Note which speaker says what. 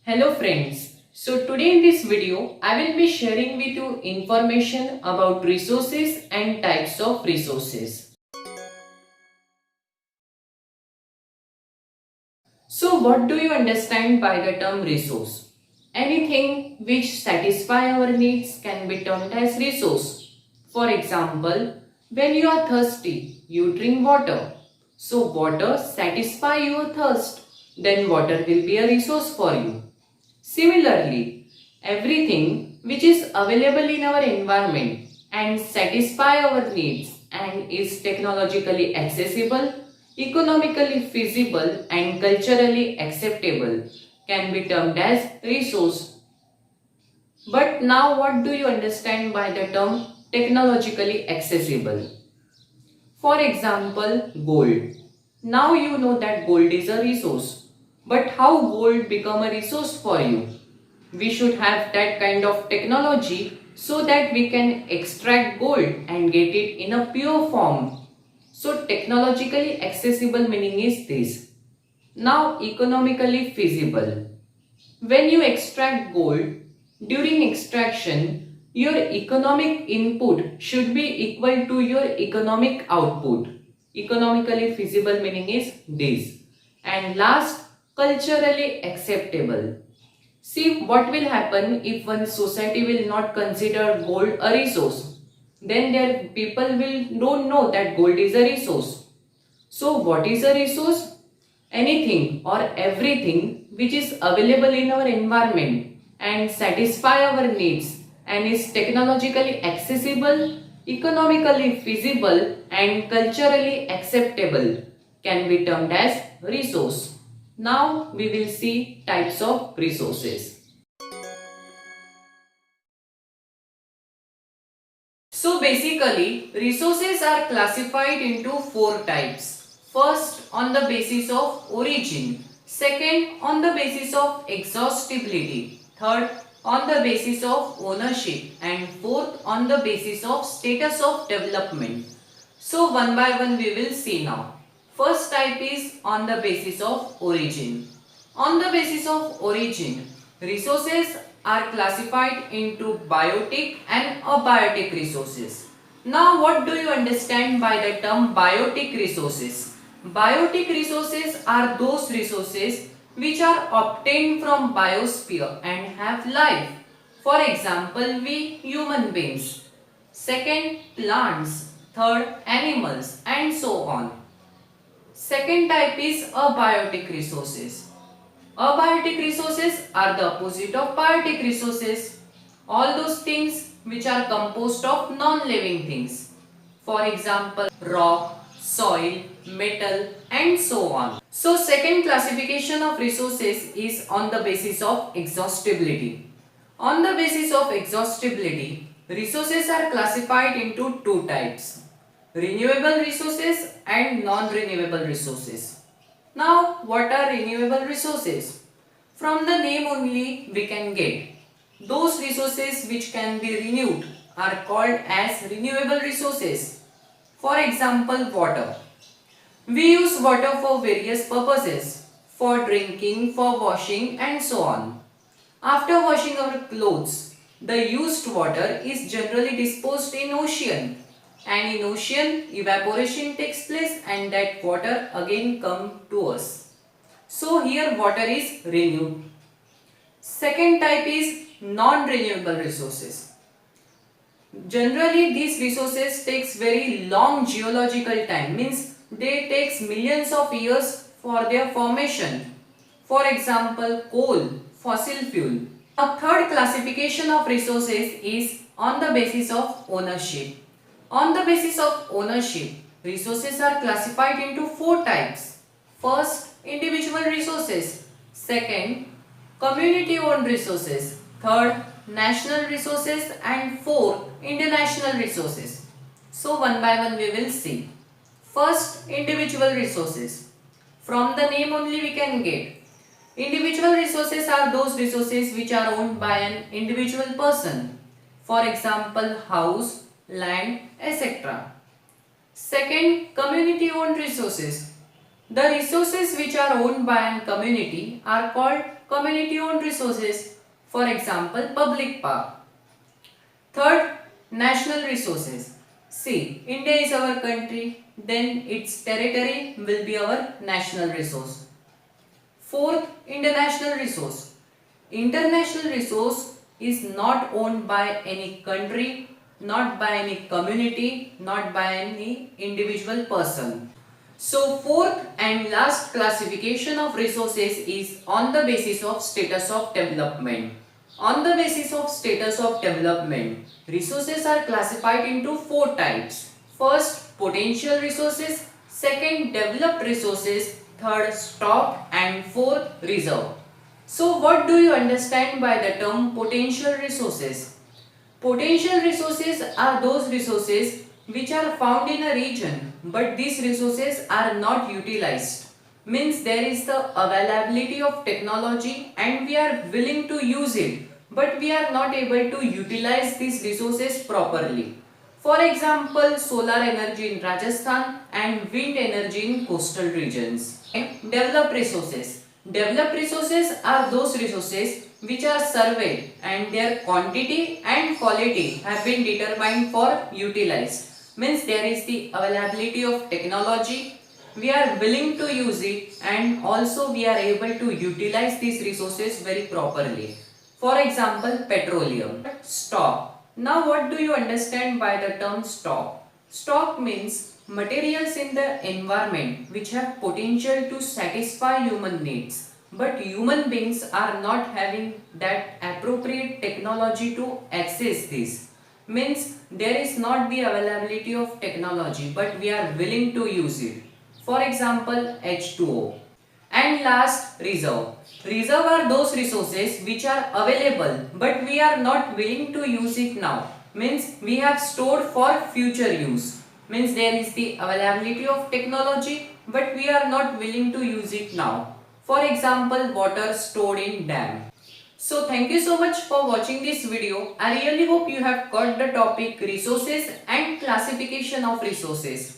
Speaker 1: Hello friends. So today in this video I will be sharing with you information about resources and types of resources. So what do you understand by the term resource? Anything which satisfy our needs can be termed as resource. For example, when you are thirsty, you drink water. So water satisfy your thirst. Then water will be a resource for you. Similarly, everything which is available in our environment and satisfy our needs and is technologically accessible, economically feasible and culturally acceptable can be termed as resource. But now what do you understand by the term technologically accessible? For example, gold. Now you know that gold is a resource. But how gold become a resource for you? We should have that kind of technology so that we can extract gold and get it in a pure form. So technologically accessible meaning is this. Now economically feasible. When you extract gold, during extraction, your economic input should be equal to your economic output. Economically feasible meaning is this. And last, culturally acceptable. See what will happen if one society will not consider gold a resource. Then their people will don't know that gold is a resource. So what is a resource? Anything or everything which is available in our environment and satisfy our needs and is technologically accessible, economically feasible and culturally acceptable can be termed as resource. Now we will see types of resources. So basically, resources are classified into four types. First, on the basis of origin. Second, on the basis of exhaustibility. Third, on the basis of ownership. And fourth, on the basis of status of development. So one by one we will see now. First type is on the basis of origin. On the basis of origin, resources are classified into biotic and abiotic resources. Now what do you understand by the term biotic resources? Biotic resources are those resources which are obtained from biosphere and have life. For example, we human beings. Second, plants. Third, animals and so on. Second type is abiotic resources. Abiotic resources are the opposite of biotic resources. All those things which are composed of non-living things. For example, rock, soil, metal and so on. So second classification of resources is on the basis of exhaustibility. On the basis of exhaustibility, resources are classified into two types. Renewable resources and non-renewable resources. Now, what are renewable resources? From the name only we can get. Those resources which can be renewed are called as renewable resources. For example, water. We use water for various purposes. For drinking, for washing and so on. After washing our clothes, the used water is generally disposed in ocean. And in ocean, evaporation takes place and that water again come to us. So here water is renewed. Second type is non-renewable resources. Generally these resources takes very long geological time, means they takes millions of years for their formation. For example, coal, fossil fuel. A third classification of resources is on the basis of ownership. On the basis of ownership, resources are classified into four types. First, individual resources. Second, community owned resources. Third, national resources. And fourth, international resources. So one by one we will see. First, individual resources. From the name only we can get. Individual resources are those resources which are owned by an individual person. For example, house, land, etc. Second, community owned resources. The resources which are owned by a community are called community owned resources, for example public park. Third, national resources. See, India is our country, then its territory will be our national resource. Fourth, international resource. International resource is not owned by any country, not by any community, not by any individual person. So fourth and last classification of resources is on the basis of status of development. On the basis of status of development, resources are classified into four types. First, potential resources, second, developed resources, third, stock, and fourth, reserve. So what do you understand by the term potential resources? Potential resources are those resources which are found in a region, but these resources are not utilized. Means there is the availability of technology and we are willing to use it, but we are not able to utilize these resources properly. For example, solar energy in Rajasthan and wind energy in coastal regions. Developed resources. Developed resources are those resources which are surveyed and their quantity and quality have been determined for utilized. Means there is the availability of technology, we are willing to use it, and also we are able to utilize these resources very properly. For example, petroleum. Stock. Now what do you understand by the term stock? Stock means materials in the environment which have potential to satisfy human needs, but human beings are not having that appropriate technology to access this. Means there is not the availability of technology, but we are willing to use it. For example, H2O. And last, reserve. Reserve are those resources which are available, but we are not willing to use it now. Means we have stored for future use. Means there is the availability of technology, but we are not willing to use it now. For example, water stored in dam. So thank you so much for watching this video. I really hope you have got the topic resources and classification of resources.